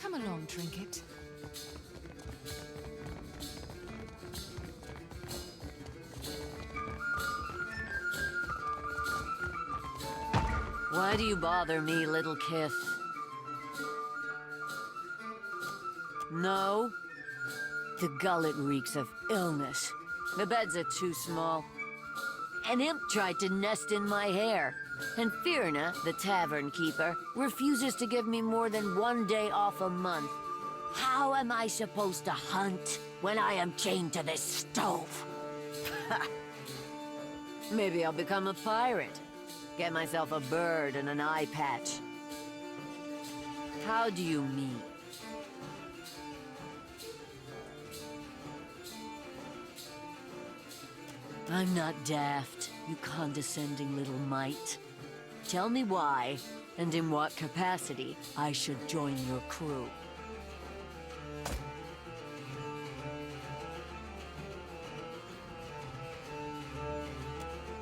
Come along, Trinket. Why do you bother me, little Kith? No? The gullet reeks of illness. The beds are too small. An imp tried to nest in my hair. And Firna, the tavern keeper, refuses to give me more than 1 day off a month. How am I supposed to hunt when I am chained to this stove? Maybe I'll become a pirate. Get myself a bird and an eye patch. How do you mean? I'm not daft, you condescending little mite. Tell me why, and in what capacity, I should join your crew.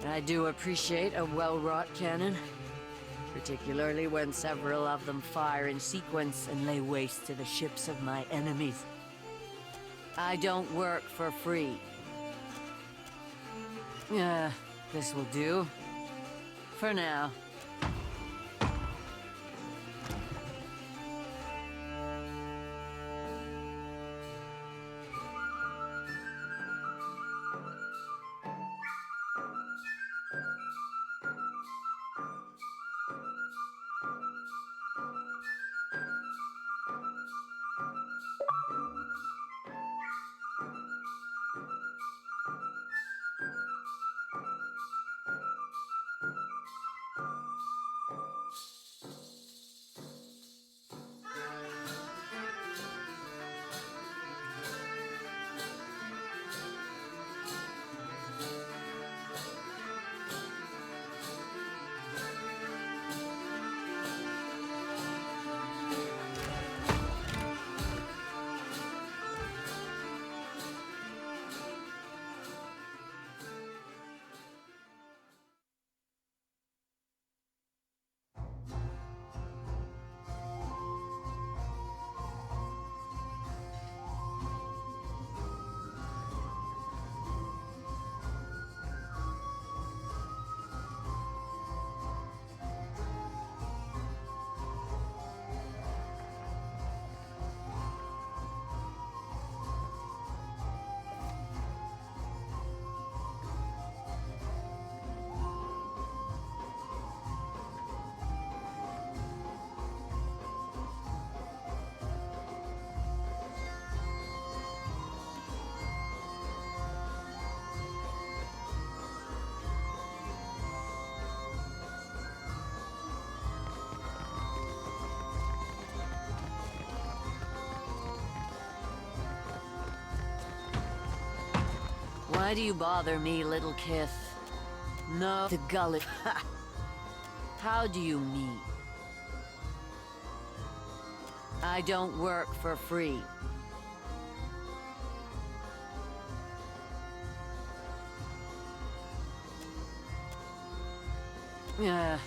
I do appreciate a well-wrought cannon, particularly when several of them fire in sequence and lay waste to the ships of my enemies. I don't work for free. Yeah, this will do. For now. Why do you bother me, little Kith? No, the gullet. How do you mean? I don't work for free. Yeah.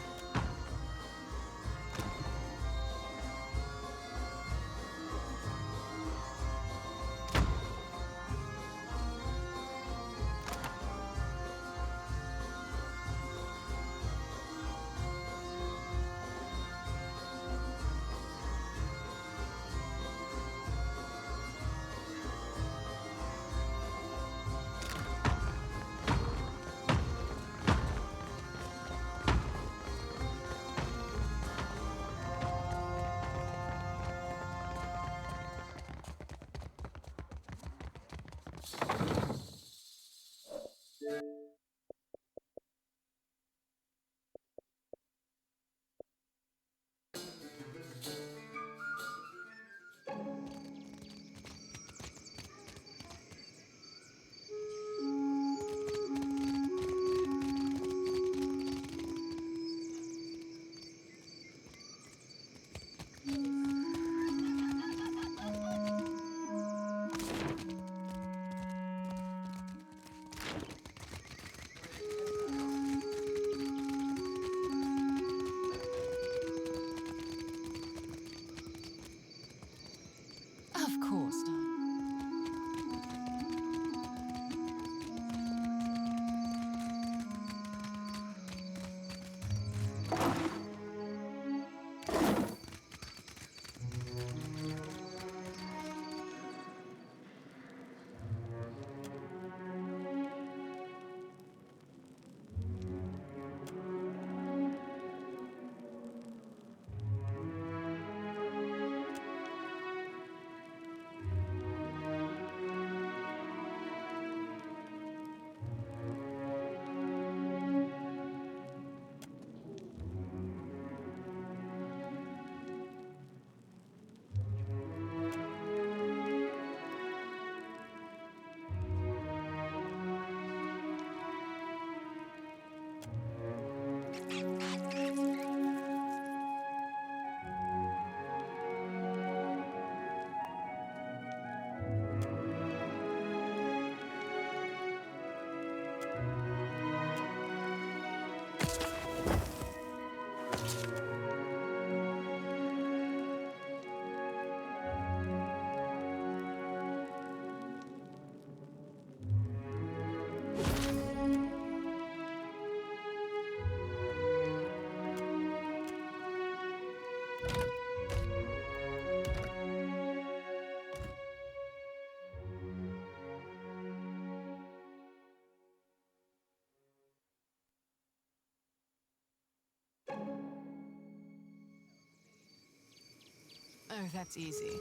Oh, that's easy.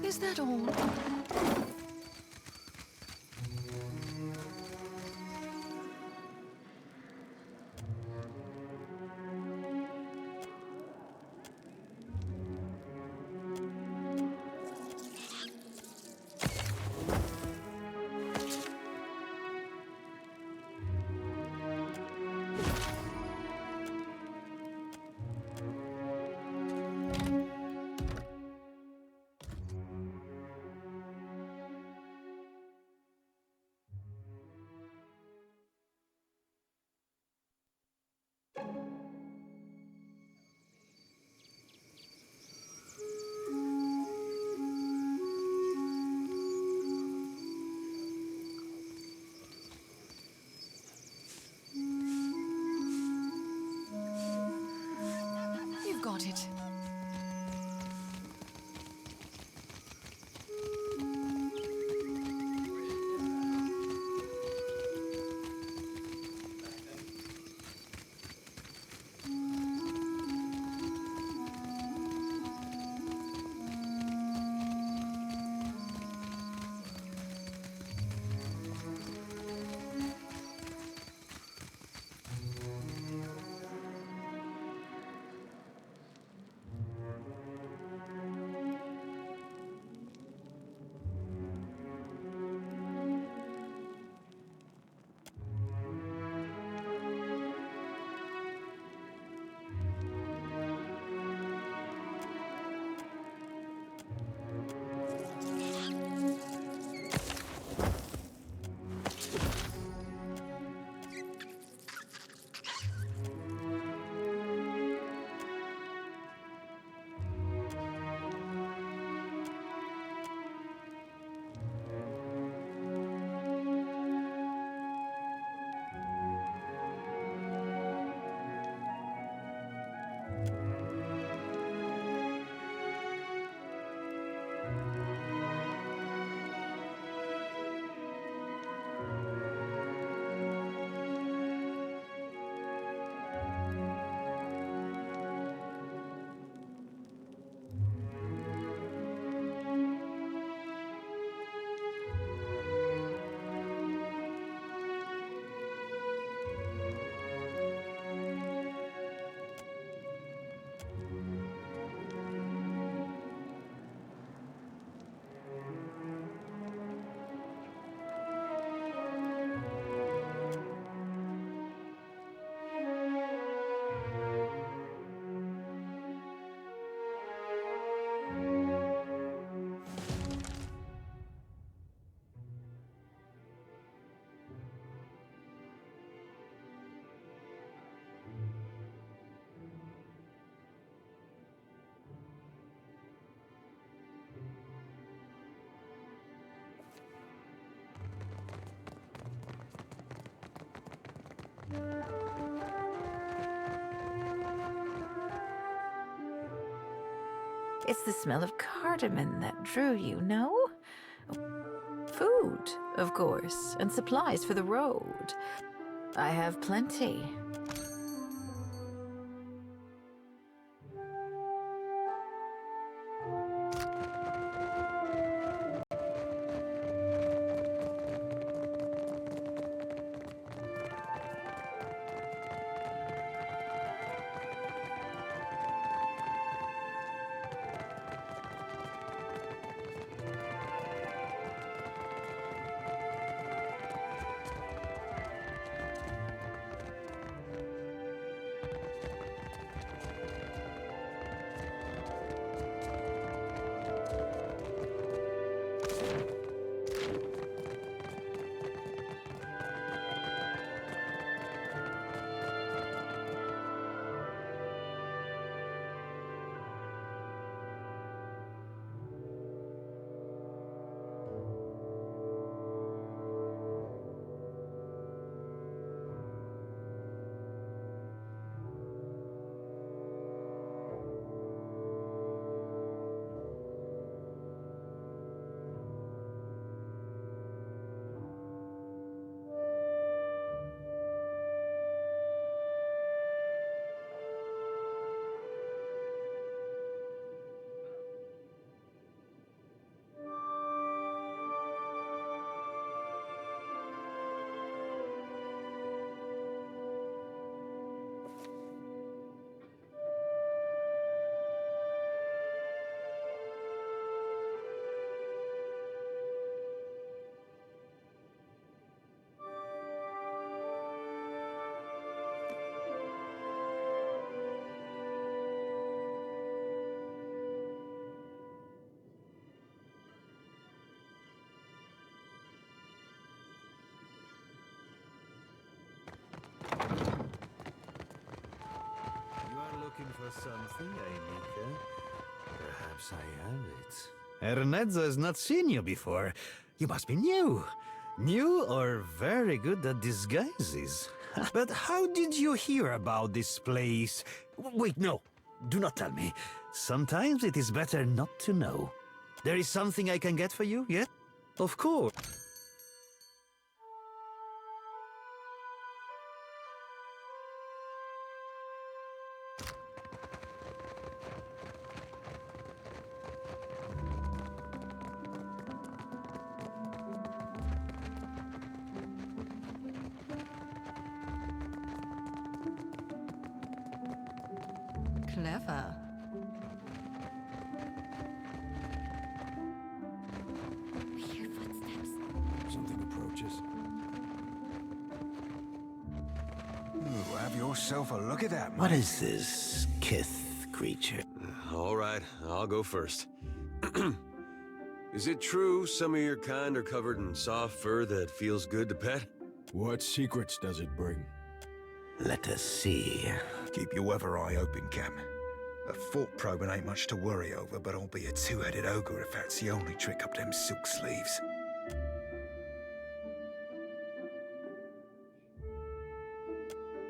Is that all? You've got it. It's the smell of cardamom that drew you, no? Food, of course, and supplies for the road. I have plenty. for something, Anika? Perhaps I have it. Ernezzo has not seen you before. You must be new. New or very good at disguises. But how did you hear about this place? Wait, no. Do not tell me. Sometimes it is better not to know. There is something I can get for you, yeah? Of course. Clever. We hear footsteps. Something approaches. Ooh, have yourself a look at that, What mate. is this kith creature? All right, I'll go first. Is it true some of your kind are covered in soft fur that feels good to pet? What secrets does it bring? Let us see. Keep your weather eye open, Cam. A thought probing ain't much to worry over, but I'll be a two-headed ogre if that's the only trick up them silk sleeves.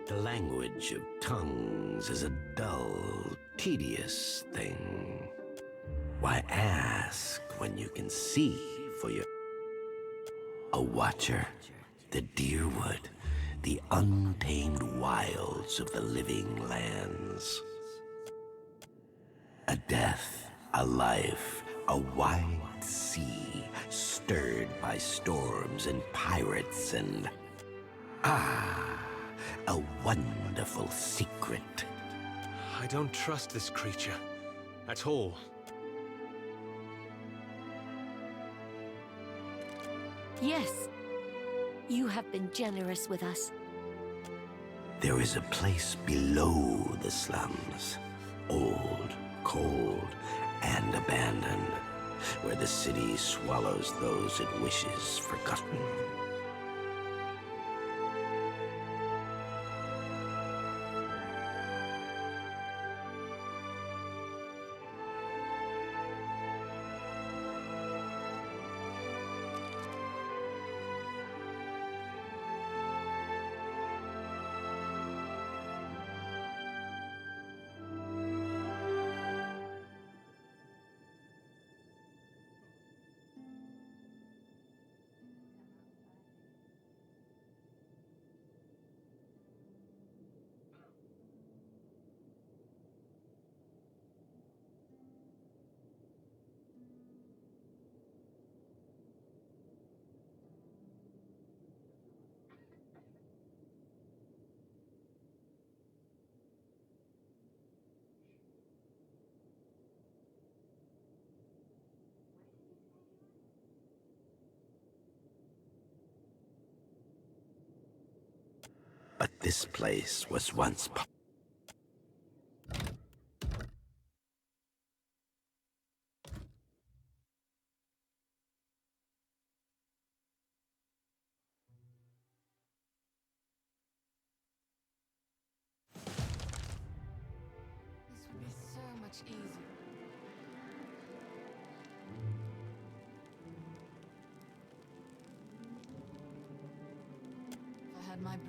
The language of tongues is a dull, tedious thing. Why ask when you can see for your... A watcher, the deer wood, the untamed wilds of the living lands. A death, a life, a wide sea, stirred by storms and pirates and... a wonderful secret. I don't trust this creature at all. Yes. You have been generous with us. There is a place below the slums, old, cold, and abandoned, where the city swallows those it wishes forgotten. But this place was once... This would be so much easier. If I had my brew.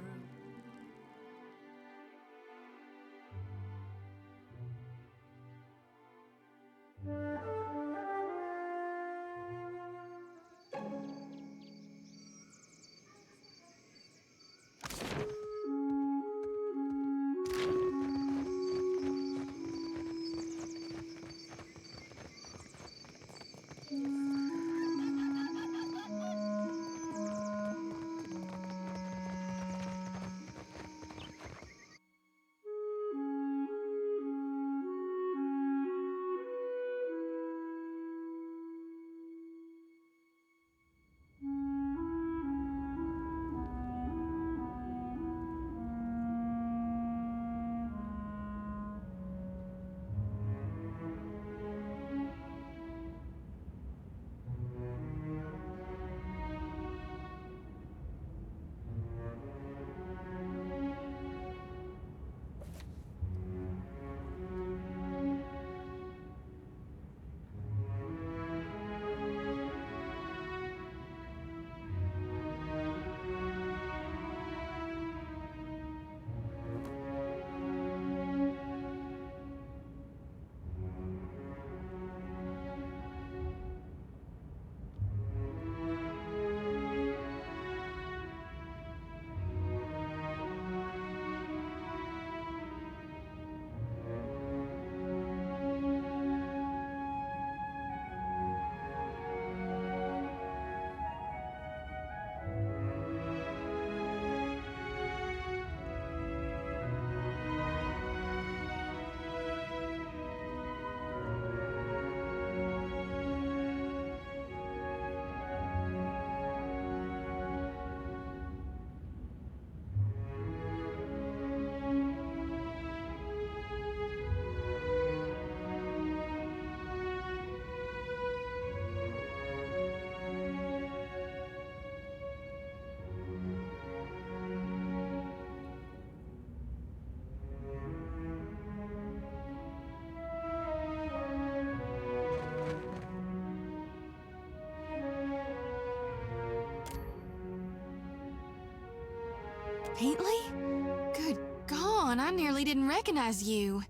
Heatley? Good God, I nearly didn't recognize you.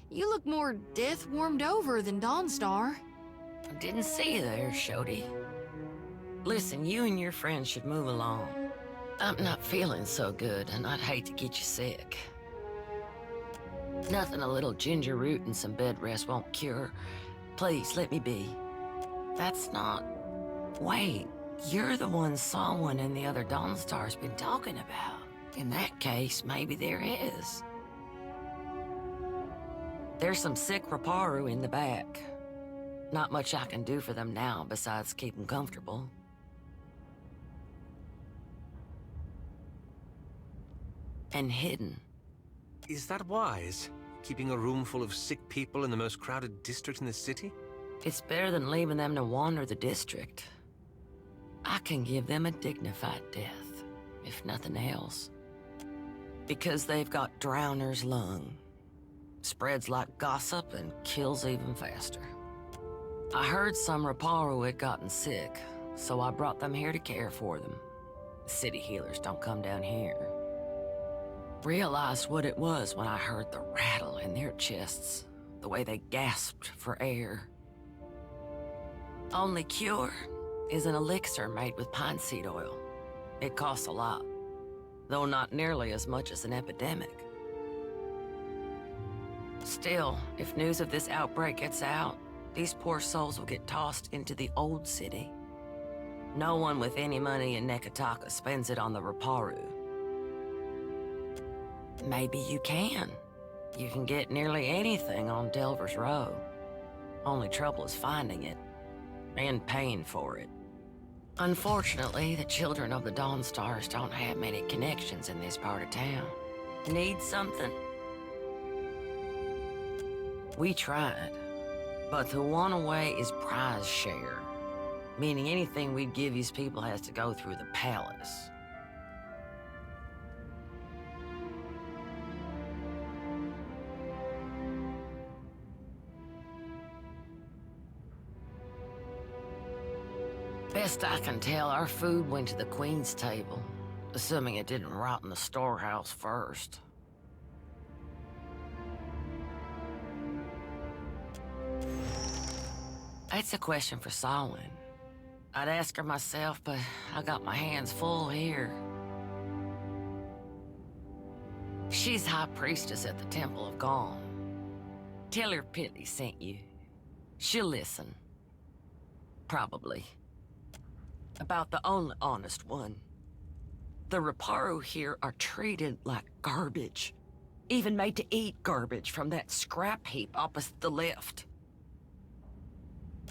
You look more death-warmed over than Dawnstar. I didn't see you there, Shody. Listen, you and your friends should move along. I'm not feeling so good, and I'd hate to get you sick. Nothing a little ginger root and some bed rest won't cure. Please, let me be. That's not... Wait, you're the one someone in the other Dawnstar's been talking about. In that case, maybe there is. There's some sick Raparu in the back. Not much I can do for them now besides keep them comfortable. And hidden. Is that wise? Keeping a room full of sick people in the most crowded district in the city? It's better than leaving them to wander the district. I can give them a dignified death, if nothing else. Because they've got Drowner's lung. Spreads like gossip and kills even faster. I heard some Raparu had gotten sick, so I brought them here to care for them. City healers don't come down here. Realized what it was when I heard the rattle in their chests, the way they gasped for air. Only cure is an elixir made with pine seed oil. It costs a lot, though not nearly as much as an epidemic. Still, if news of this outbreak gets out, these poor souls will get tossed into the old city. No one with any money in Nekataka spends it on the Raparu. Maybe you can. You can get nearly anything on Delver's Row. Only trouble is finding it, and paying for it. Unfortunately, the children of the Dawnstars don't have many connections in this part of town. Need something? We tried, but the one-away is prize share, meaning anything we'd give these people has to go through the palace. Best I can tell, our food went to the Queen's table, assuming it didn't rot in the storehouse first. That's a question for Solwyn. I'd ask her myself, but I got my hands full here. She's High Priestess at the Temple of Gone. Tell her Pitty sent you. She'll listen. Probably. About the only honest one. The Raparu here are treated like garbage. Even made to eat garbage from that scrap heap opposite the lift.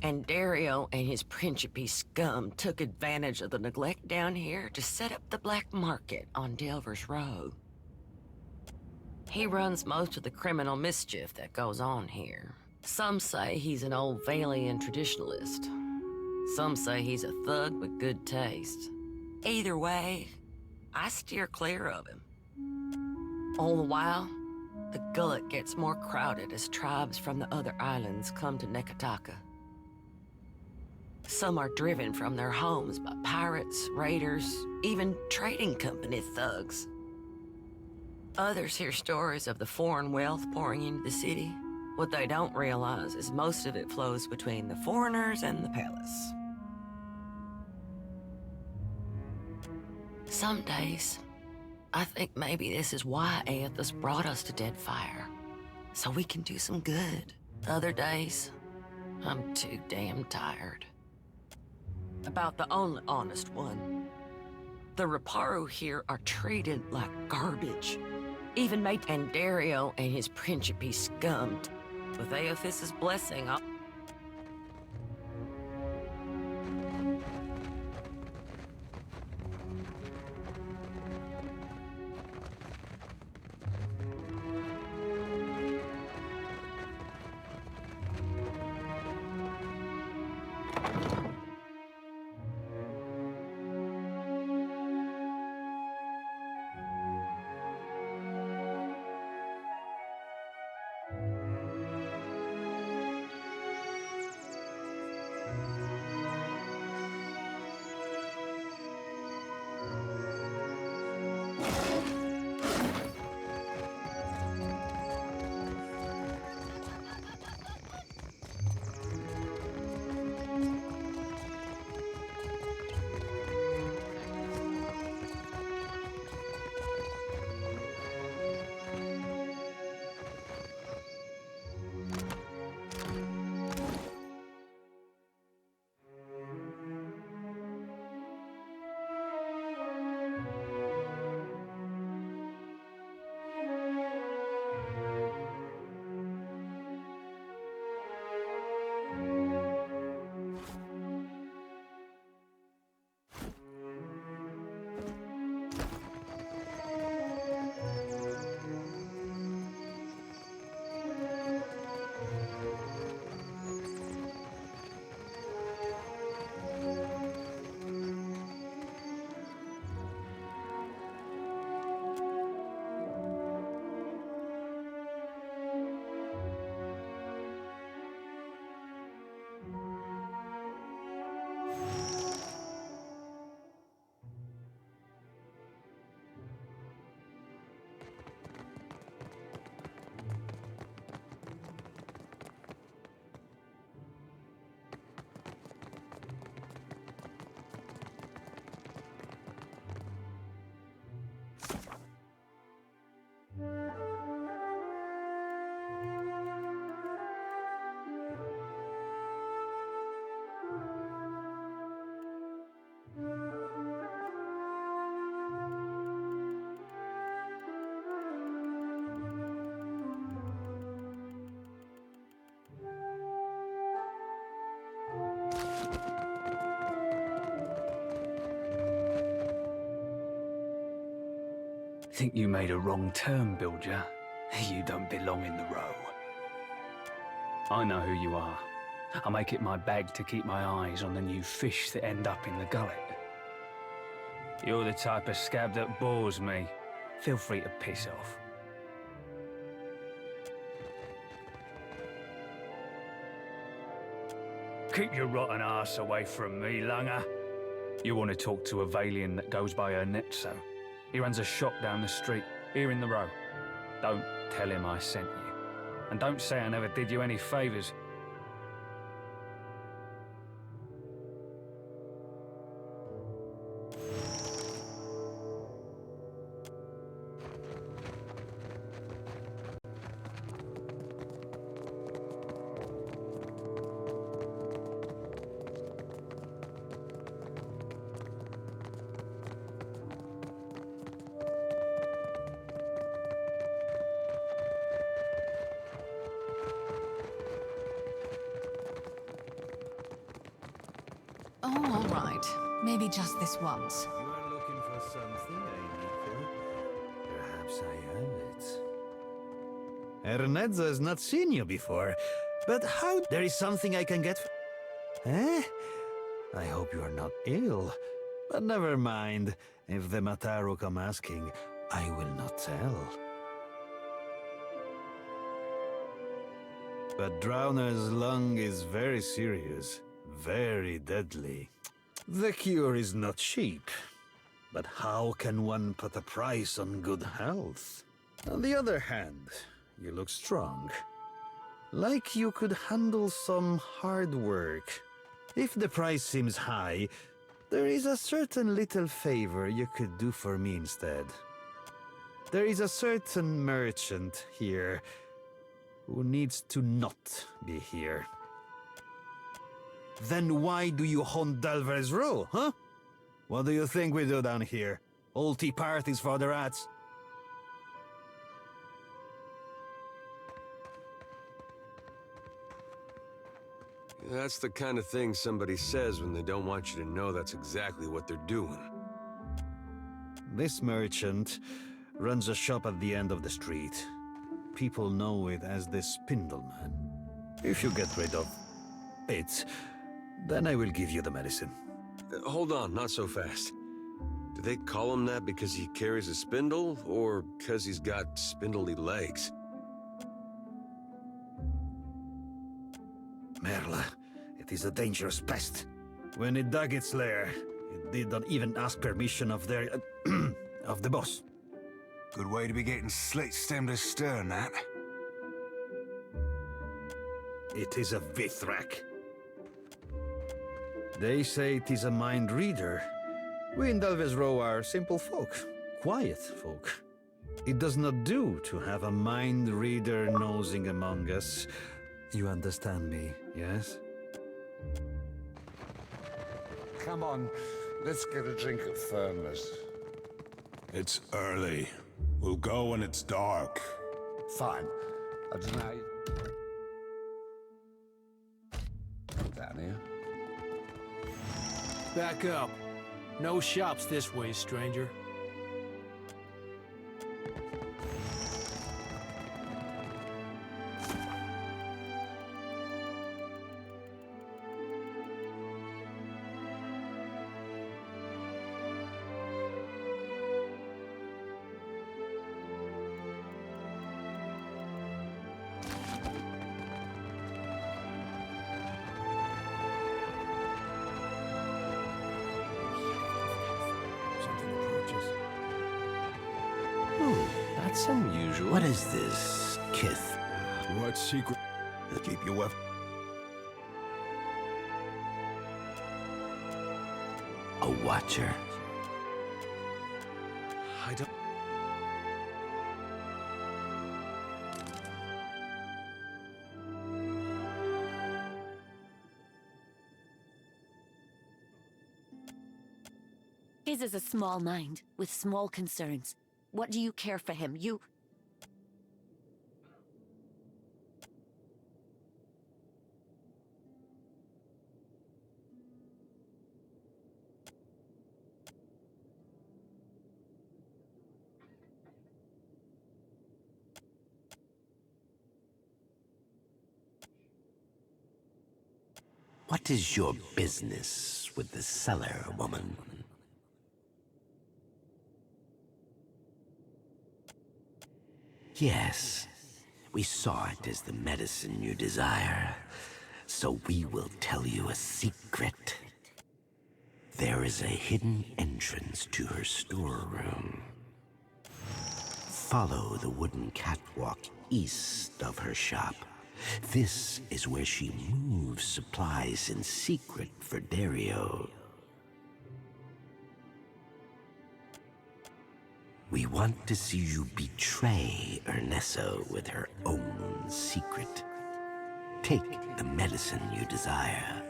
And Dario and his Principe scum took advantage of the neglect down here to set up the black market on Delver's Row. He runs most of the criminal mischief that goes on here. Some say he's an old Valian traditionalist. Some say he's a thug with good taste. Either way, I steer clear of him. All the while, the gullet gets more crowded as tribes from the other islands come to Nekataka. Some are driven from their homes by pirates, raiders, even trading company thugs. Others hear stories of the foreign wealth pouring into the city. What they don't realize is most of it flows between the foreigners and the palace. Some days, I think maybe this is why Aethys brought us to Deadfire, so we can do some good. Other days, I'm too damn tired. About the only honest one. The Raparu here are treated like garbage. Even made and Dario and his Principe scummed. With Aethys' blessing, I'll... Think you made a wrong turn, Bilger? You don't belong in the row. I know who you are. I make it my bag to keep my eyes on the new fish that end up in the gullet. You're the type of scab that bores me. Feel free to piss off. Keep your rotten ass away from me, Lunger. You want to talk to a Valian that goes by Ernetzo. He runs a shop down the street, here in the row. Don't tell him I sent you. And don't say I never did you any favors. Oh, all right. Maybe just this once. You are looking for something, Anika? Perhaps I have it. Ernetzo has not seen you before, but how? There is something I can get. Eh? I hope you are not ill, but never mind. If the Mataru come asking, I will not tell. But Drowner's lung is very serious. Very deadly. The cure is not cheap, but how can one put a price on good health? On the other hand, you look strong. Like you could handle some hard work. If the price seems high, there is a certain little favor you could do for me instead. There is a certain merchant here who needs to not be here. Then why do you haunt Delver's Row, huh? What do you think we do down here? Old tea parties for the rats? That's the kind of thing somebody says when they don't want you to know that's exactly what they're doing. This merchant runs a shop at the end of the street. People know it as the Spindleman. If you get rid of it, then I will give you the medicine. Hold on, not so fast. Do they call him that because he carries a spindle, or because he's got spindly legs? Merla, it is a dangerous pest. When it dug its lair, it did not even ask permission of their... of the boss. Good way to be getting slit stemmed astern, that. It is a Vithrak. They say it is a mind reader. We in Delves Row are simple folk, quiet folk. It does not do to have a mind reader nosing among us. You understand me, yes? Come on, let's get a drink of firmness. It's early. We'll go when it's dark. Fine. I don't know. Down here. Back up. No shops this way, stranger. That's unusual. What is this, Kith? What secret? Keep your weapon. A watcher. I don't... His is a small mind, with small concerns. What do you care for him? You... What is your business with the cellar, woman? Yes, we saw it as the medicine you desire, so we will tell you a secret. There is a hidden entrance to her storeroom. Follow the wooden catwalk east of her shop. This is where she moves supplies in secret for Dario. We want to see you betray Ernesto with her own secret. Take the medicine you desire.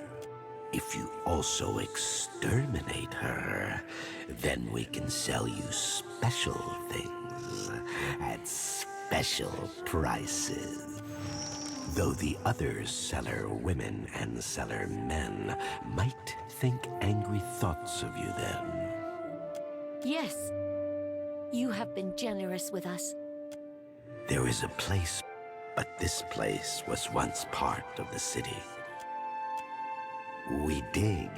If you also exterminate her, then we can sell you special things at special prices. Though the other cellar women and cellar men might think angry thoughts of you then. Yes. You have been generous with us. There is a place, but this place was once part of the city. We dig.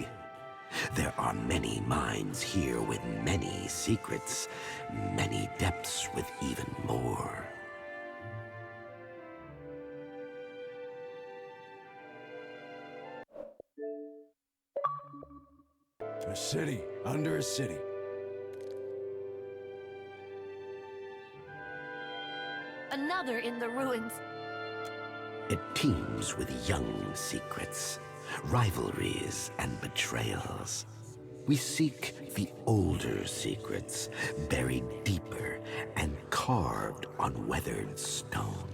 There are many mines here with many secrets, many depths with even more. A city under a city. Another in the ruins. It teems with young secrets, rivalries, and betrayals. We seek the older secrets, buried deeper and carved on weathered stone.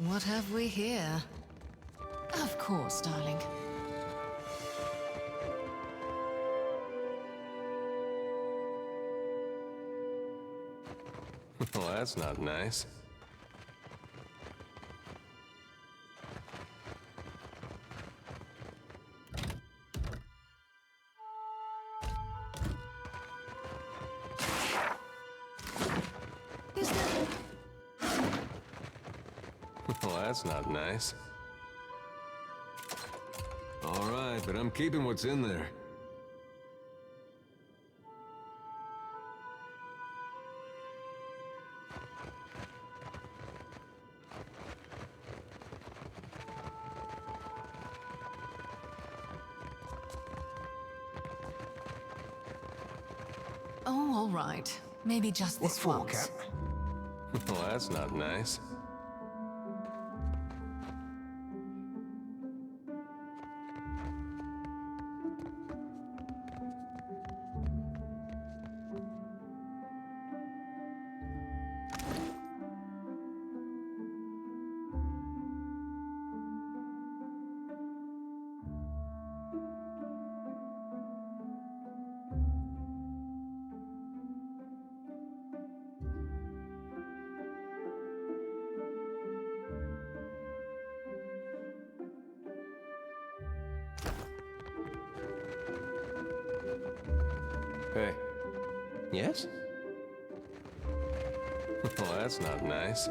What have we here? Of course, darling. Well, that's not nice. Well, that's not nice. All right, but I'm keeping what's in there. Oh, all right. Maybe just this What for, once. Cap? Well, that's not nice. Hey. Yes? Well, that's not nice.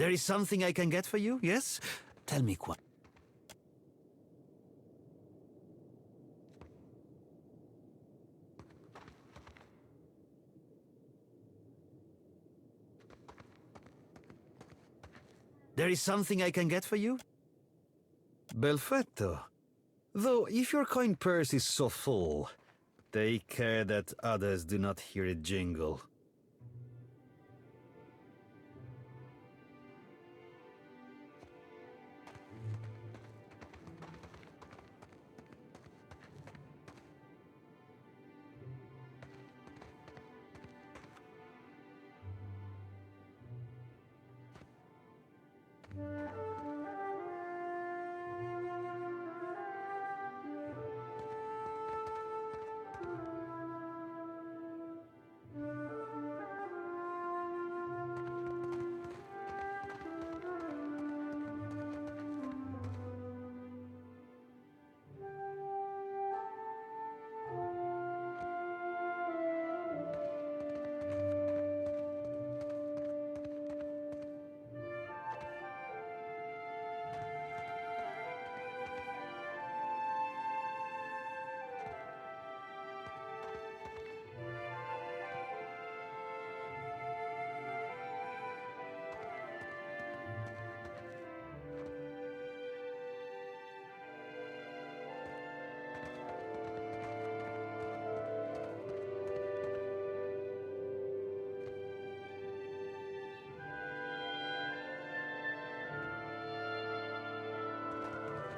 There is something I can get for you, yes? Tell me what. There is something I can get for you? Belfetto. Though, if your coin purse is so full, take care that others do not hear it jingle.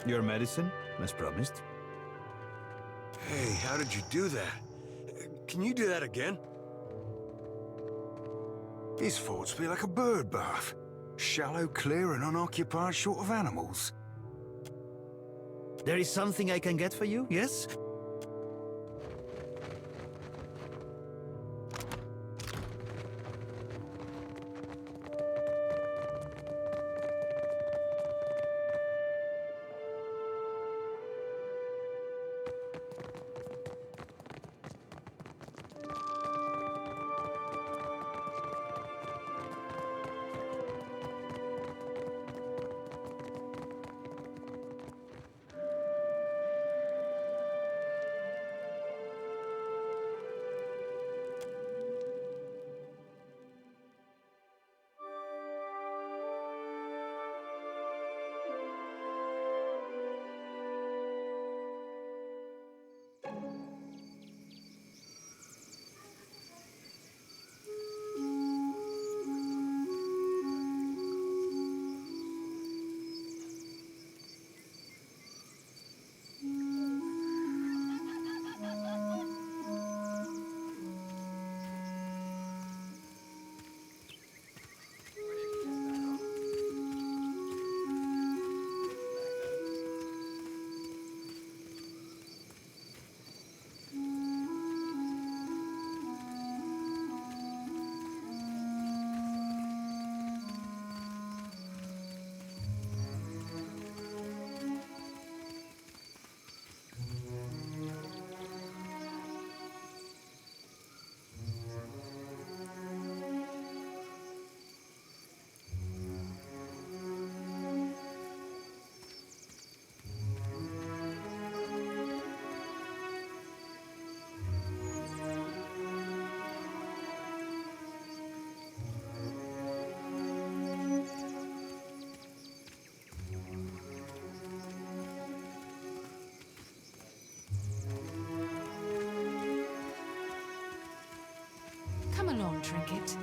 Your medicine, as promised. Hey, how did you do that? Can you do that again? His thoughts be like a bird bath. Shallow, clear, and unoccupied short of animals. There is something I can get for you, yes? Come along, Trinket.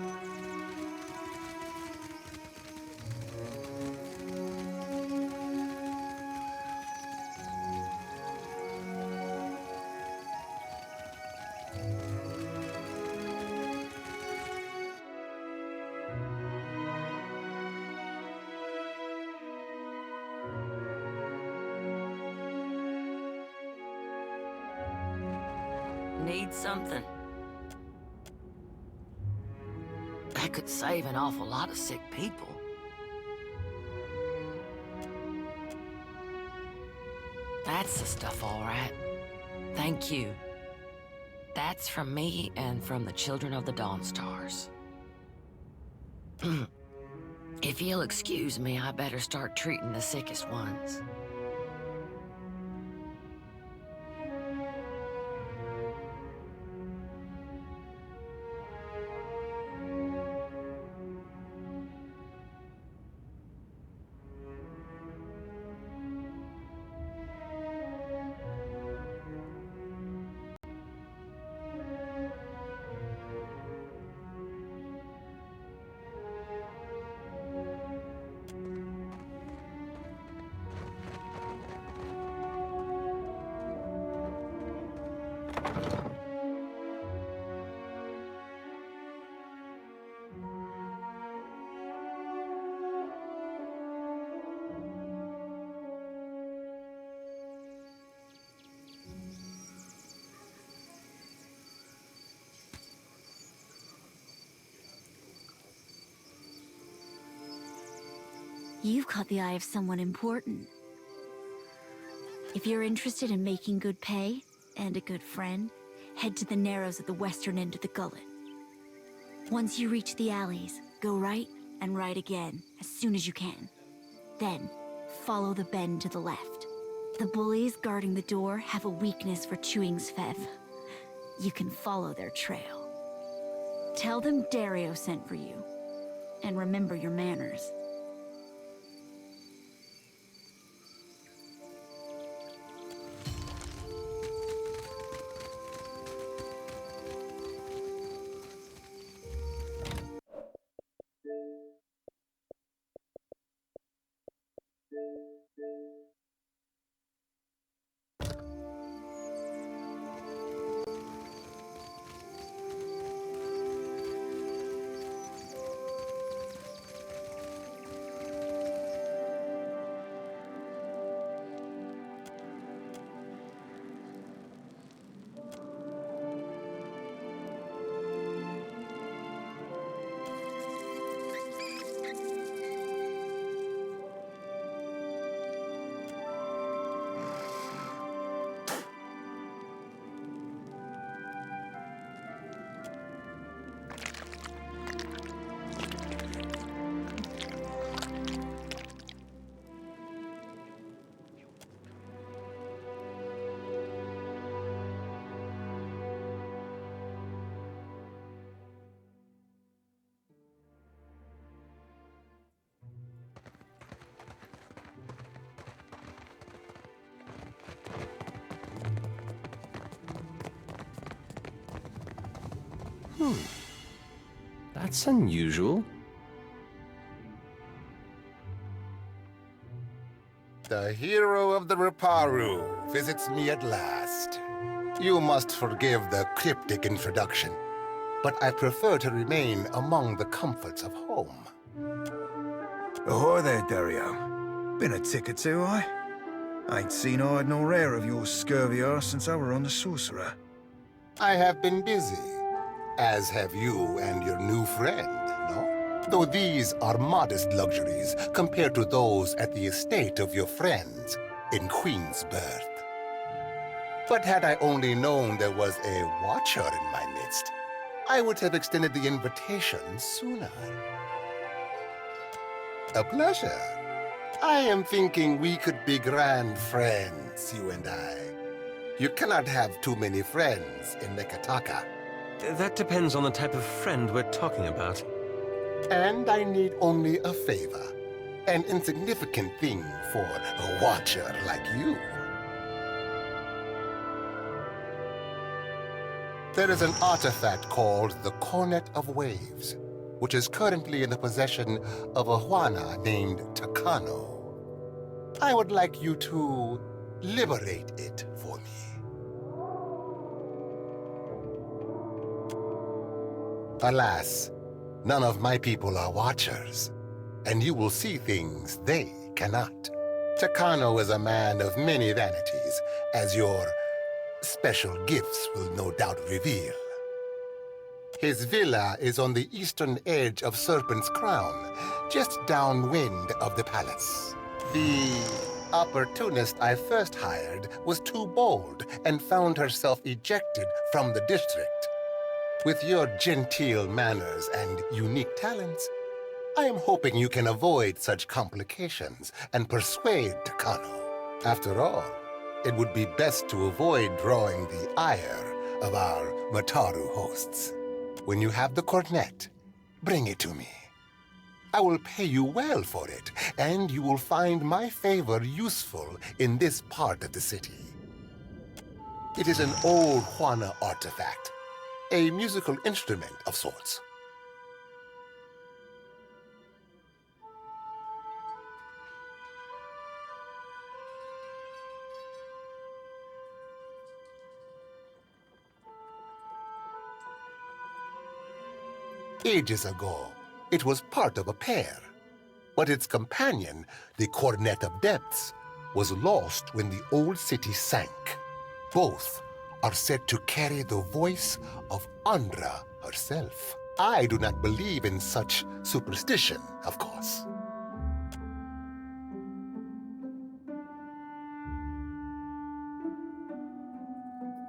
Need something? That could save an awful lot of sick people. That's the stuff, all right. Thank you. That's from me and from the children of the Dawn Stars. If you'll excuse me, I better start treating the sickest ones. You've caught the eye of someone important. If you're interested in making good pay and a good friend, head to the narrows at the western end of the gullet. Once you reach the alleys, go right and right again as soon as you can. Then, follow the bend to the left. The bullies guarding the door have a weakness for chewing Svev. You can follow their trail. Tell them Dario sent for you. And remember your manners. That's unusual. The hero of the Riparu visits me at last. You must forgive the cryptic introduction, but I prefer to remain among the comforts of home. Ahoy there, Dario. Been a tick or two, I ain't seen hide nor hair of your scurvy arse since I were on the Sorcerer. I have been busy, as have you and your new friend, no? Though these are modest luxuries compared to those at the estate of your friends in Queensbirth. But had I only known there was a watcher in my midst, I would have extended the invitation sooner. A pleasure. I am thinking we could be grand friends, you and I. You cannot have too many friends in Nekataka. That depends on the type of friend we're talking about. And I need only a favor. An insignificant thing for a watcher like you. There is an artifact called the Cornet of Waves, which is currently in the possession of a Huana named Takano. I would like you to liberate it for me. Alas, none of my people are watchers, and you will see things they cannot. Takano is a man of many vanities, as your special gifts will no doubt reveal. His villa is on the eastern edge of Serpent's Crown, just downwind of the palace. The opportunist I first hired was too bold and found herself ejected from the district. With your genteel manners and unique talents, I am hoping you can avoid such complications and persuade Takano. After all, it would be best to avoid drawing the ire of our Mataru hosts. When you have the cornet, bring it to me. I will pay you well for it, and you will find my favor useful in this part of the city. It is an old Juana artifact, a musical instrument of sorts. Ages ago, it was part of a pair, but its companion, the Cornet of Depths, was lost when the old city sank. Both are said to carry the voice of Andra herself. I do not believe in such superstition, of course.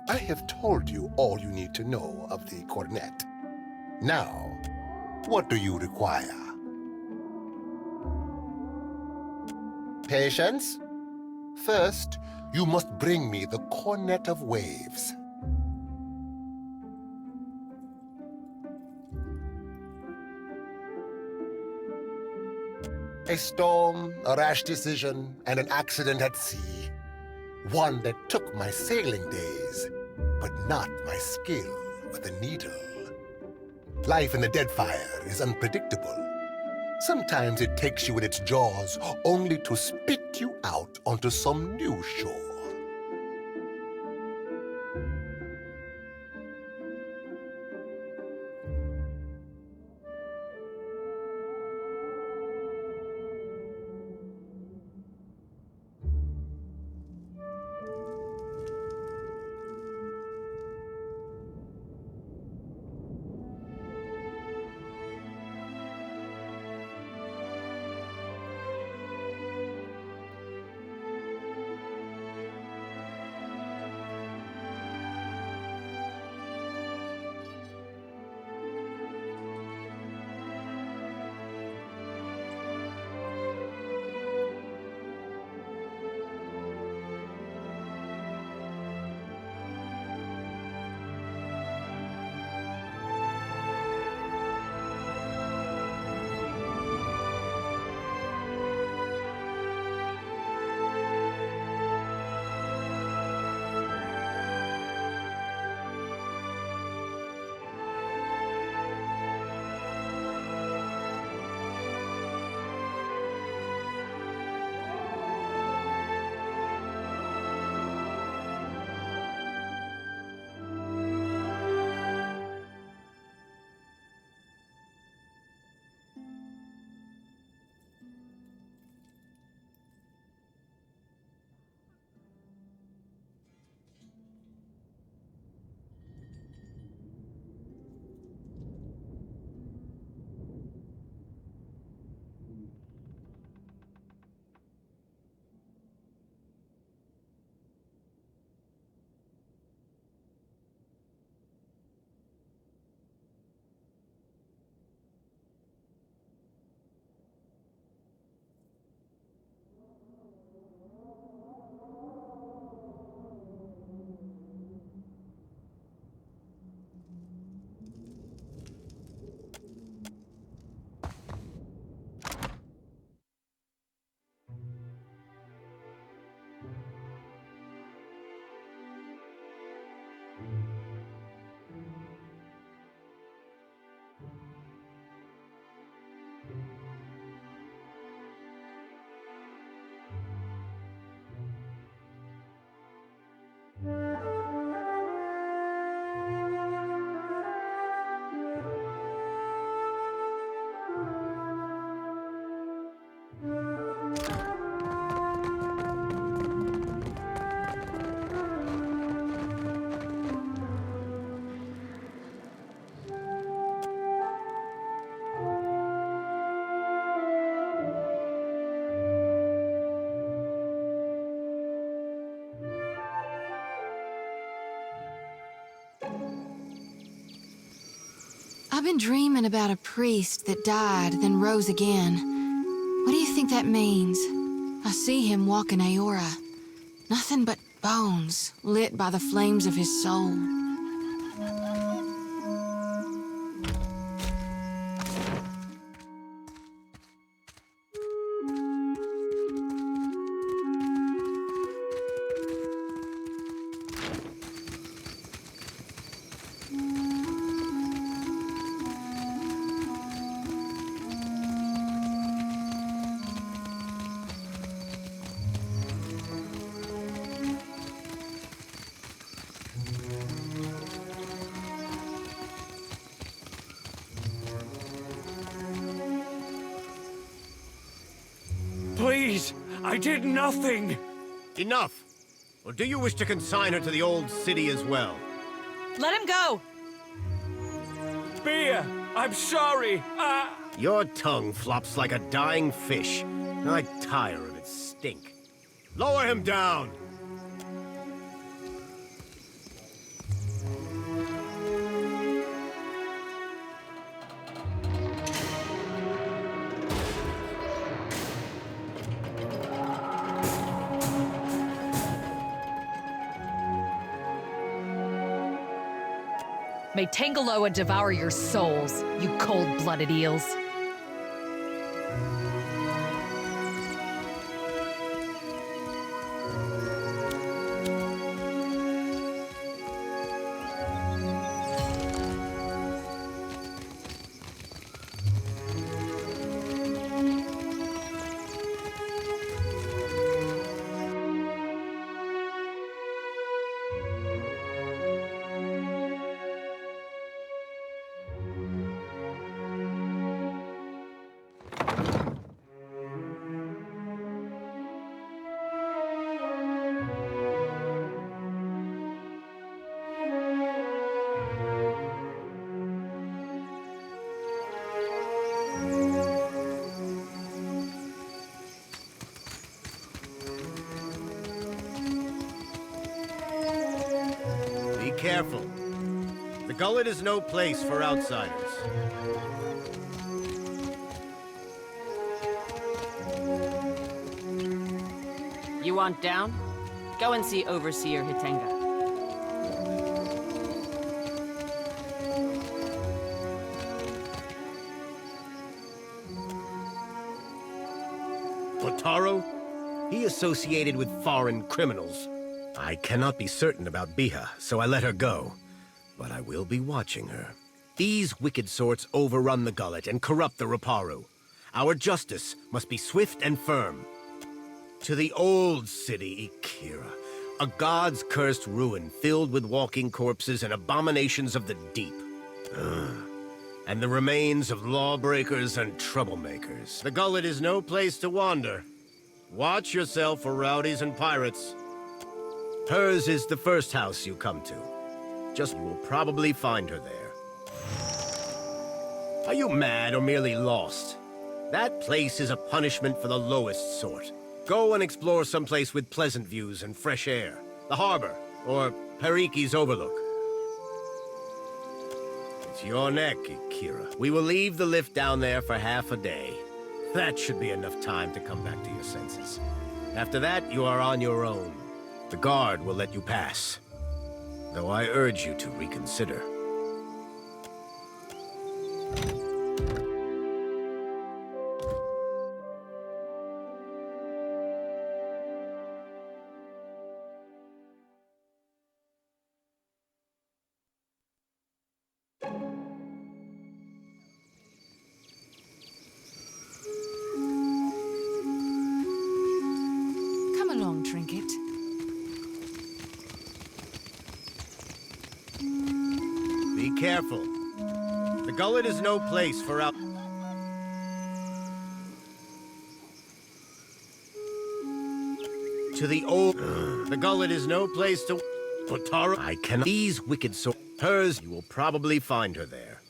I have told you all you need to know of the cornet. Now, what do you require? Patience? First, you must bring me the cornet of waves. A storm, a rash decision, and an accident at sea. One that took my sailing days, but not my skill with a needle. Life in the Deadfire is unpredictable. Sometimes it takes you in its jaws only to spit you out onto some new shore. I've been dreaming about a priest that died, then rose again. What do you think that means? I see him walking Aora. Nothing but bones, lit by the flames of his soul. Please, I did nothing! Enough! Or do you wish to consign her to the old city as well? Let him go! Beer! I'm sorry! Your tongue flops like a dying fish. I tire of its stink. Lower him down! May Tangaloa devour your souls, you cold-blooded eels. Careful. The gullet is no place for outsiders. You want down? Go and see Overseer Hitenga. Botaro? He associated with foreign criminals. I cannot be certain about Biha, so I let her go. But I will be watching her. These wicked sorts overrun the gullet and corrupt the Raparu. Our justice must be swift and firm. To the old city, Ikira, a god's cursed ruin filled with walking corpses and abominations of the deep. And the remains of lawbreakers and troublemakers. The gullet is no place to wander. Watch yourself for rowdies and pirates. Hers is the first house you come to. Just will probably find her there. Are you mad or merely lost? That place is a punishment for the lowest sort. Go and explore someplace with pleasant views and fresh air. The harbor, or Periki's Overlook. It's your neck, Ikira. We will leave the lift down there for half a day. That should be enough time to come back to your senses. After that, you are on your own. The guard will let you pass, though I urge you to reconsider. Come along, Trinket. Be careful. The gullet is no place for out... To the old... The gullet is no place to... Botaro... I cannot... These wicked souls... Hers, you will probably find her there.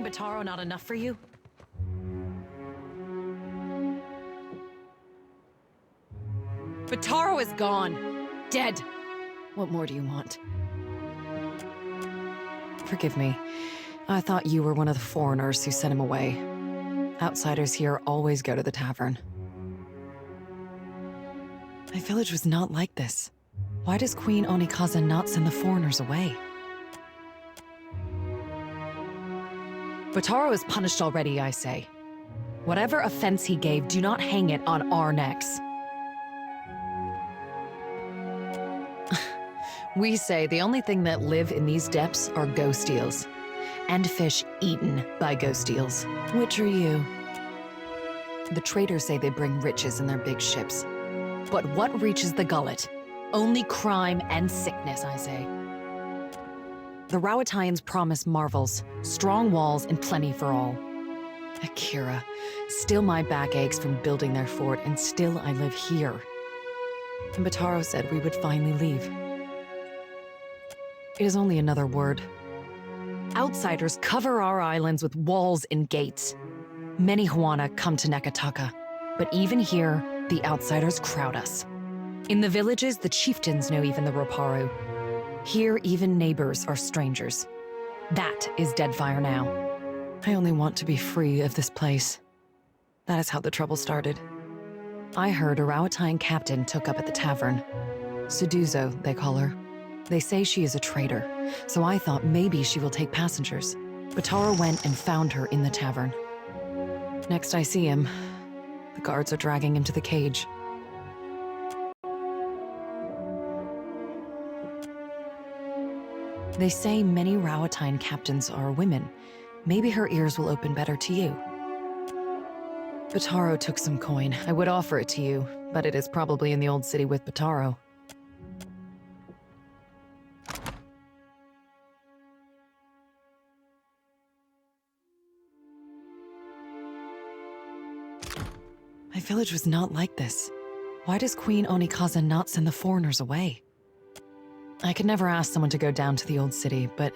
finding Bataro not enough for you? Bataro is gone. Dead. What more do you want? Forgive me. I thought you were one of the foreigners who sent him away. Outsiders here always go to the tavern. My village was not like this. Why does Queen Onikaza not send the foreigners away? Bataro is punished already, I say. Whatever offense he gave, do not hang it on our necks. We say the only thing that live in these depths are ghost eels. And fish eaten by ghost eels. Which are you? The traders say they bring riches in their big ships. But what reaches the gullet? Only crime and sickness, I say. The Rowatayans promise marvels, strong walls, and plenty for all. Akira, still my back aches from building their fort, and still I live here. And Bataro said we would finally leave. It is only another word. Outsiders cover our islands with walls and gates. Many Huana come to Nekataka, but even here, the outsiders crowd us. In the villages, the chieftains know even the Roparu. Here, even neighbors are strangers. That is Deadfire now. I only want to be free of this place. That is how the trouble started. I heard a Rowatayan captain took up at the tavern. Suduzo, they call her. They say she is a traitor, so I thought maybe she will take passengers. Bataro went and found her in the tavern. Next I see him, the guards are dragging him to the cage. They say many Rowatayan captains are women. Maybe her ears will open better to you. Bataro took some coin. I would offer it to you, but it is probably in the old city with Bataro. My village was not like this. Why does Queen Onikaza not send the foreigners away? I could never ask someone to go down to the old city, but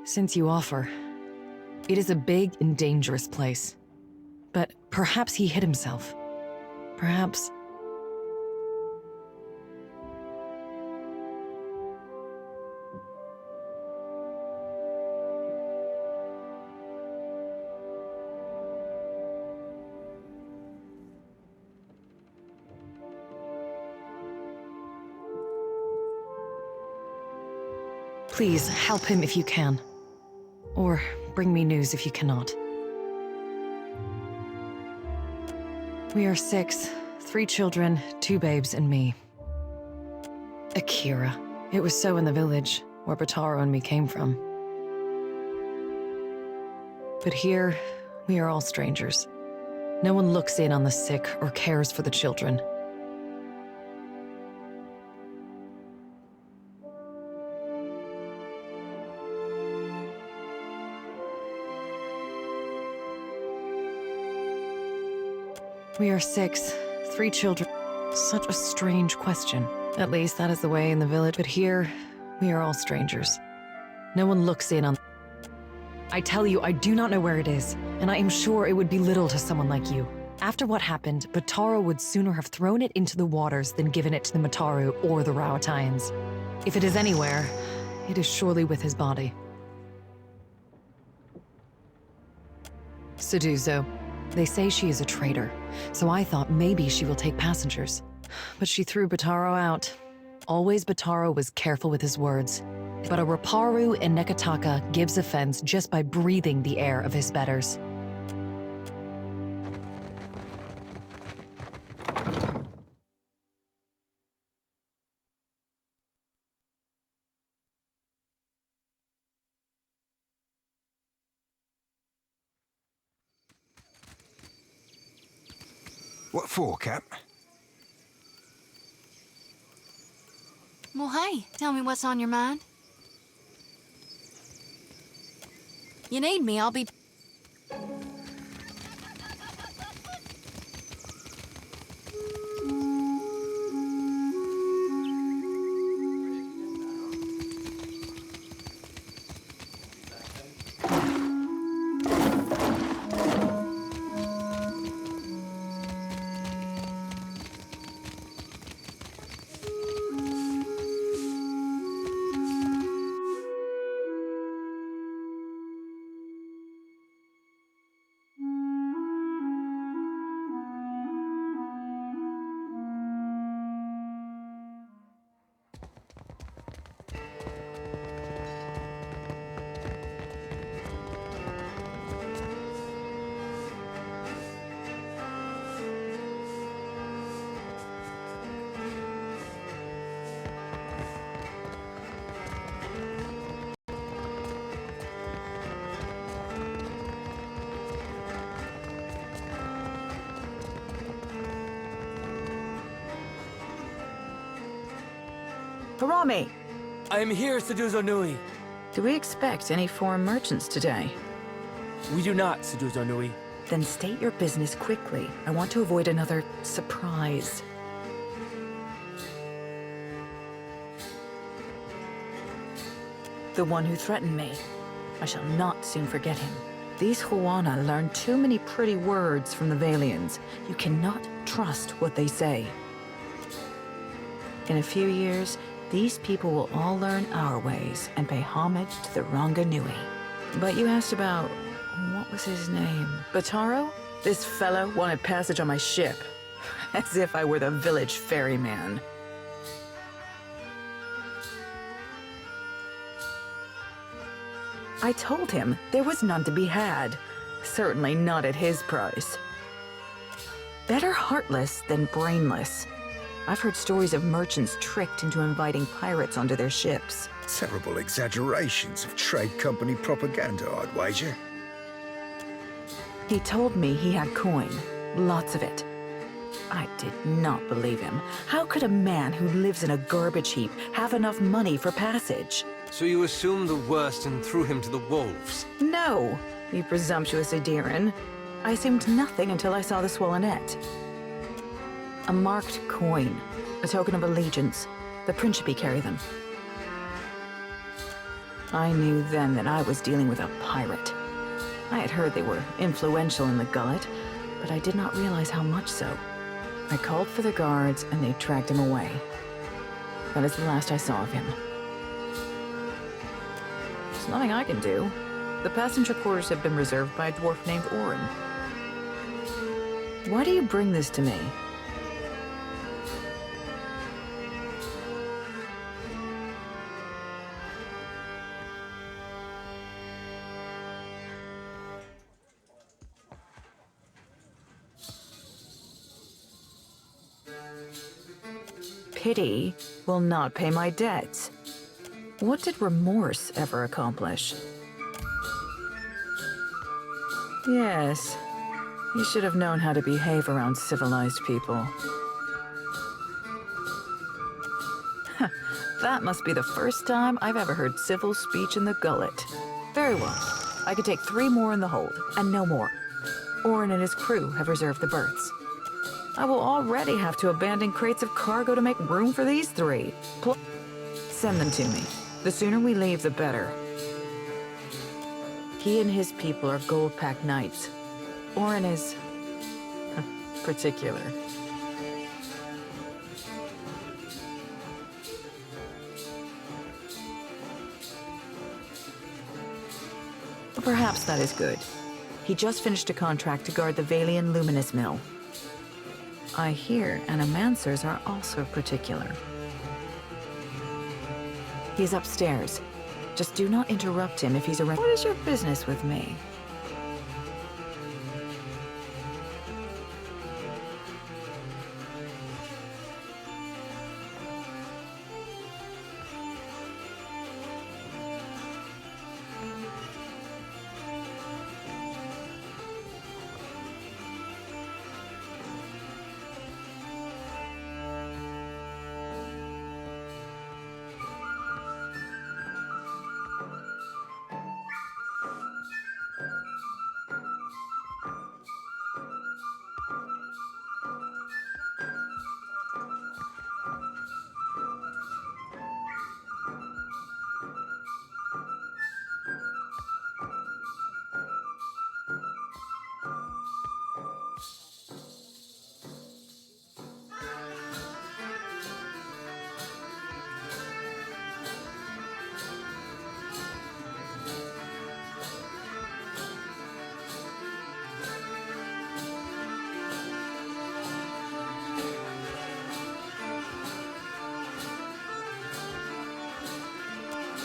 since you offer, it is a big and dangerous place. But perhaps he hid himself. Perhaps... Please, help him if you can. Or bring me news if you cannot. We are 6, 3 children, 2 babes, and me. Akira. It was so in the village, where Bataro and me came from. But here, we are all strangers. No one looks in on the sick or cares for the children. We are 6, 3 children. Such a strange question. At least that is the way in the village. But here, we are all strangers. No one looks in on... I tell you, I do not know where it is, and I am sure it would be little to someone like you. After what happened, Bataro would sooner have thrown it into the waters than given it to the Mataru or the Rowatayans. If it is anywhere, it is surely with his body. Suduzo. They say she is a traitor, so I thought maybe she will take passengers. But she threw Bataro out. Always Bataro was careful with his words. But a Roparu in Nekataka gives offense just by breathing the air of his betters. What for, Cap? Well, hey, tell me what's on your mind. You need me, I'll be... Harami! I am here, Seduzo Nui. Do we expect any foreign merchants today? We do not, Seduzo Nui. Then state your business quickly. I want to avoid another surprise. The one who threatened me. I shall not soon forget him. These Huana learn too many pretty words from the Valians. You cannot trust what they say. In a few years, these people will all learn our ways and pay homage to the Ranga Nui. But you asked about... what was his name? Bataro? This fellow wanted passage on my ship. As if I were the village ferryman. I told him there was none to be had. Certainly not at his price. Better heartless than brainless. I've heard stories of merchants tricked into inviting pirates onto their ships. Terrible exaggerations of trade company propaganda, I'd wager. He told me he had coin. Lots of it. I did not believe him. How could a man who lives in a garbage heap have enough money for passage? So you assumed the worst and threw him to the wolves? No, you presumptuous Adiran. I assumed nothing until I saw the swollenette. A marked coin, a token of allegiance. The Principe carry them. I knew then that I was dealing with a pirate. I had heard they were influential in the Gullet, but I did not realize how much so. I called for the guards, and they dragged him away. That is the last I saw of him. There's nothing I can do. The passenger quarters have been reserved by a dwarf named Orin. Why do you bring this to me? Pity will not pay my debts. What did remorse ever accomplish? Yes, you should have known how to behave around civilized people. That must be the first time I've ever heard civil speech in the Gullet. Very well. I could take 3 more in the hold, and no more. Orin and his crew have reserved the berths. I will already have to abandon crates of cargo to make room for these 3. Send them to me. The sooner we leave, the better. He and his people are gold-packed knights. Orin is... particular. Perhaps that is good. He just finished a contract to guard the Valian Luminous Mill. I hear animancers are also particular. He's upstairs. Just do not interrupt him if he's around. What is your business with me?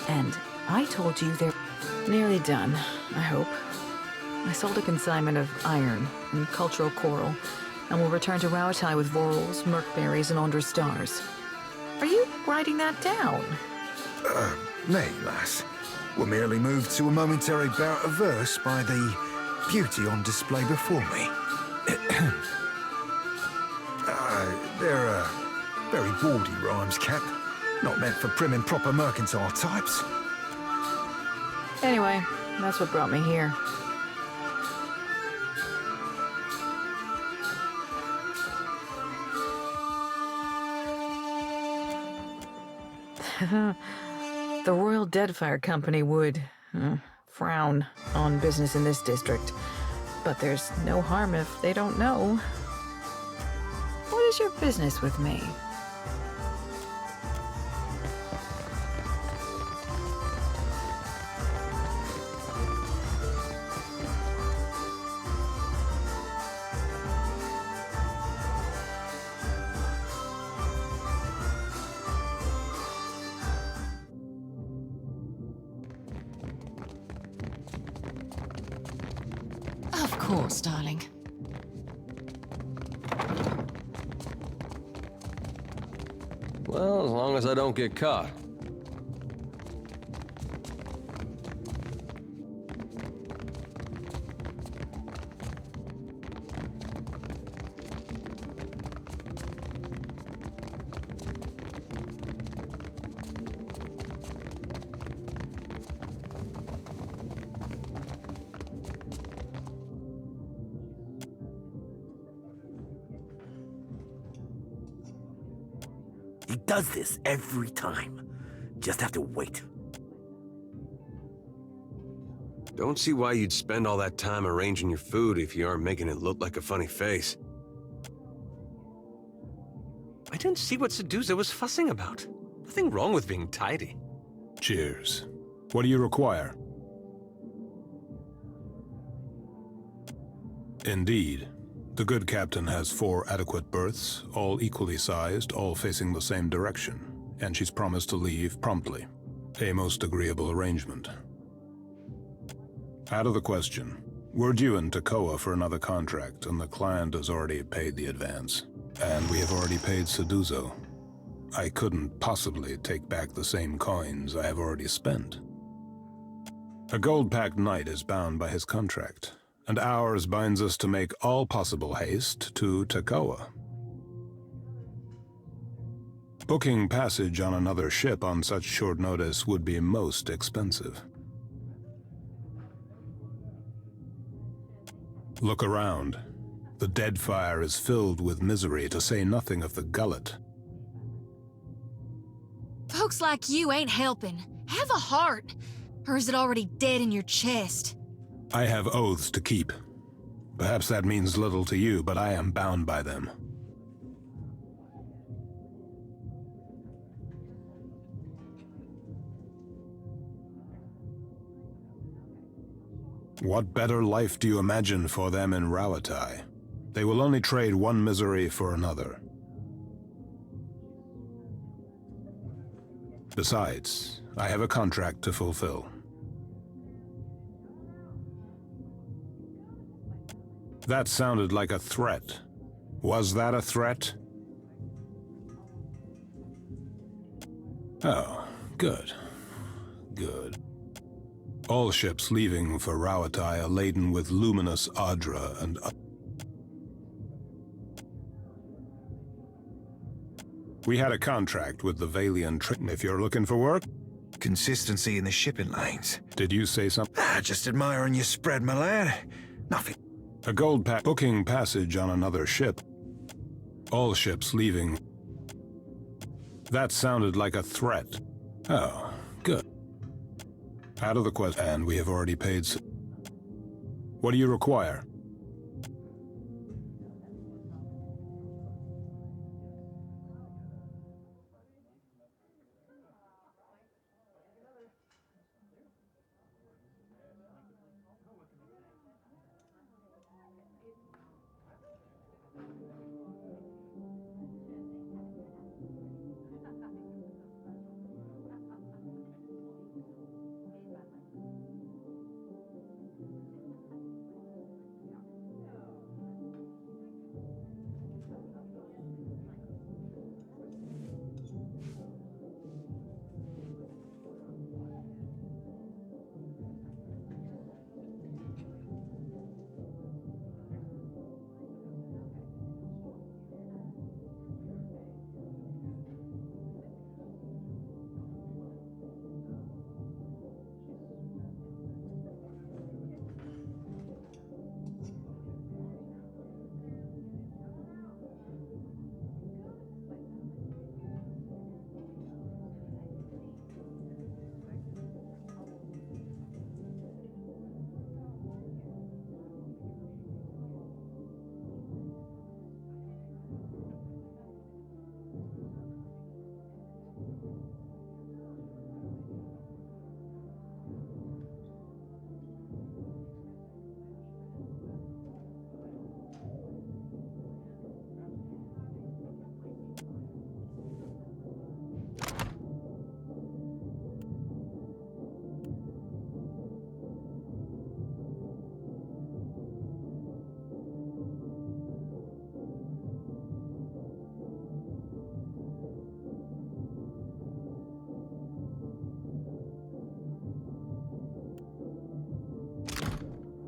And I told you they're nearly done, I hope. I sold a consignment of iron and cultural coral, and will return to Rauatai with vorals, merkberries, and Ondra stars. Are you writing that down? Nay, lass. We're merely moved to a momentary bout of verse by the beauty on display before me. They're very bawdy rhymes, Cap. Not meant for prim and proper mercantile types. Anyway, that's what brought me here. The Royal Deadfire Company would frown on business in this district, but there's no harm if they don't know. What is your business with me? Of course, darling. Well, as long as I don't get caught. He does this every time. Just have to wait. Don't see why you'd spend all that time arranging your food if you aren't making it look like a funny face. I didn't see what Sedusa was fussing about. Nothing wrong with being tidy. Cheers. What do you require? Indeed. The good captain has 4 adequate berths, all equally sized, all facing the same direction, and she's promised to leave promptly. A most agreeable arrangement. Out of the question. We're due in Takoa for another contract, and the client has already paid the advance. And we have already paid Seduzo. I couldn't possibly take back the same coins I have already spent. A gold-packed knight is bound by his contract, and ours binds us to make all possible haste to Takoa. Booking passage on another ship on such short notice would be most expensive. Look around. The Deadfire is filled with misery, to say nothing of the gullet. Folks like you ain't helping. Have a heart. Or is it already dead in your chest? I have oaths to keep. Perhaps that means little to you, but I am bound by them. What better life do you imagine for them in Rawatai? They will only trade one misery for another. Besides, I have a contract to fulfill. That sounded like a threat. Was that a threat? Oh, good. Good. All ships leaving for Rawatai are laden with luminous Adra and... We had a contract with the Valian Triton if you're looking for work. Consistency in the shipping lanes. Did you say something? Just admiring your spread, my lad. Nothing. A gold pack booking passage on another ship. All ships leaving. That sounded like a threat. Oh, good. Out of the question, and we have already paid. What do you require?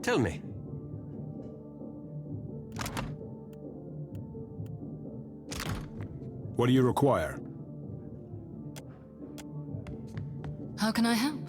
Tell me. What do you require? How can I help?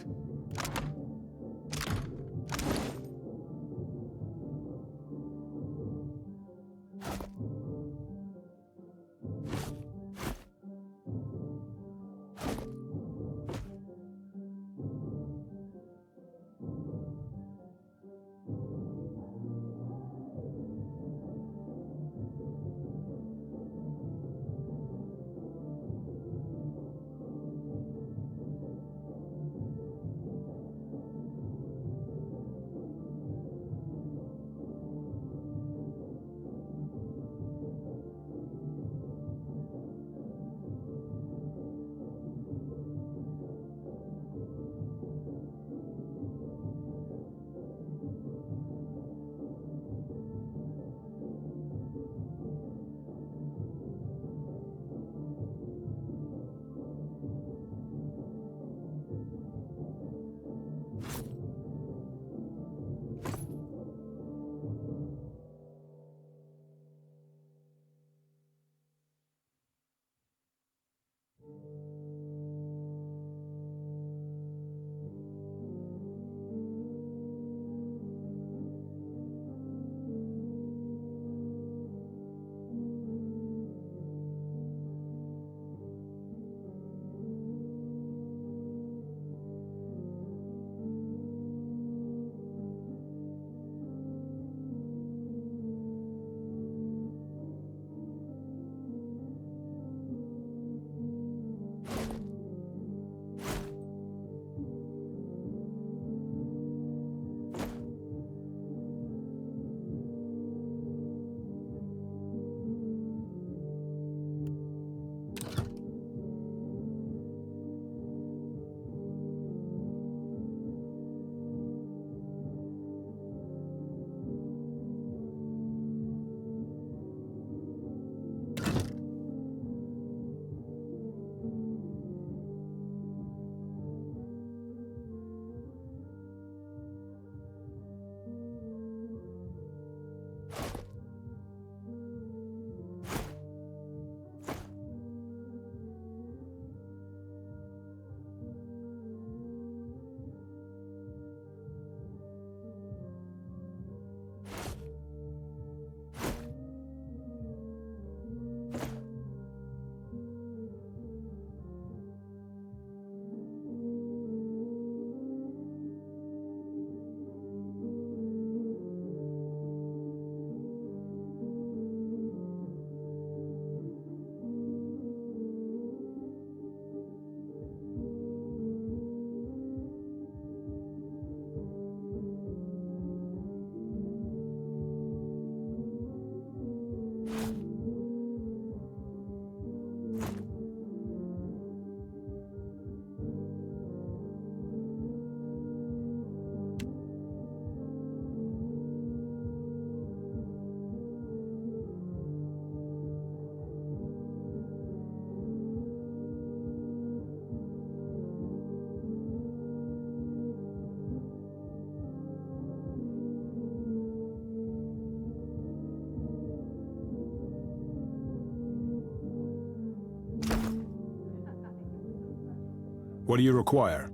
What do you require?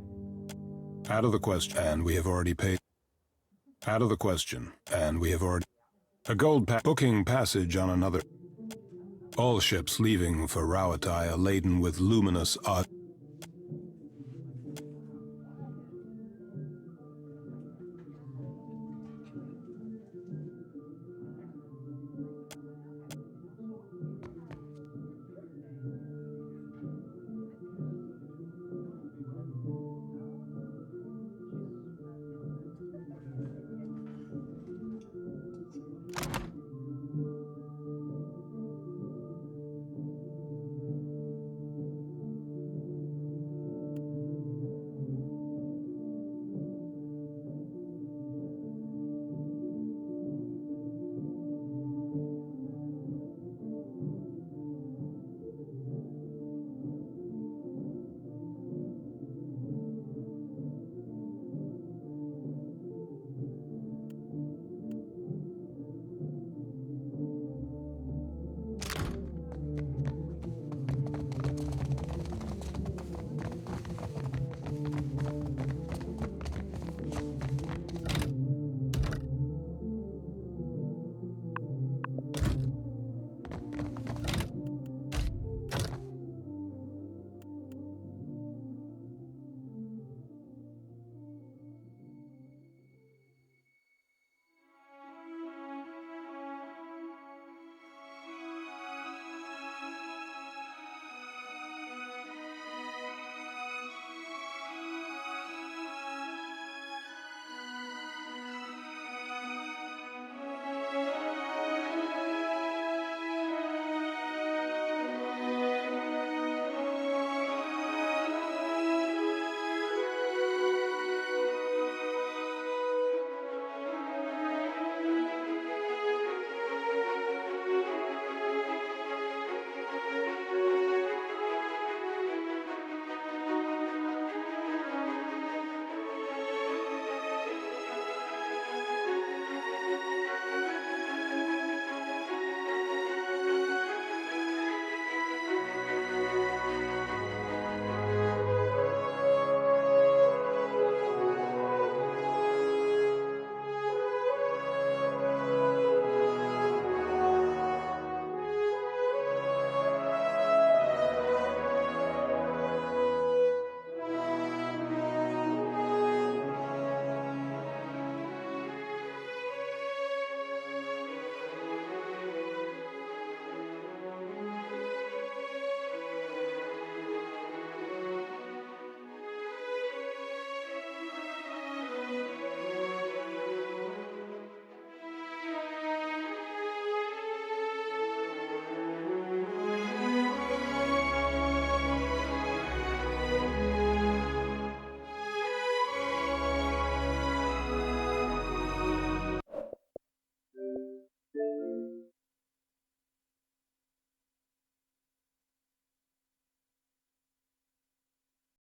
Out of the question, and we have already paid. Out of the question, and we have already... A gold booking passage on another. All ships leaving for Rauatai are laden with luminous art.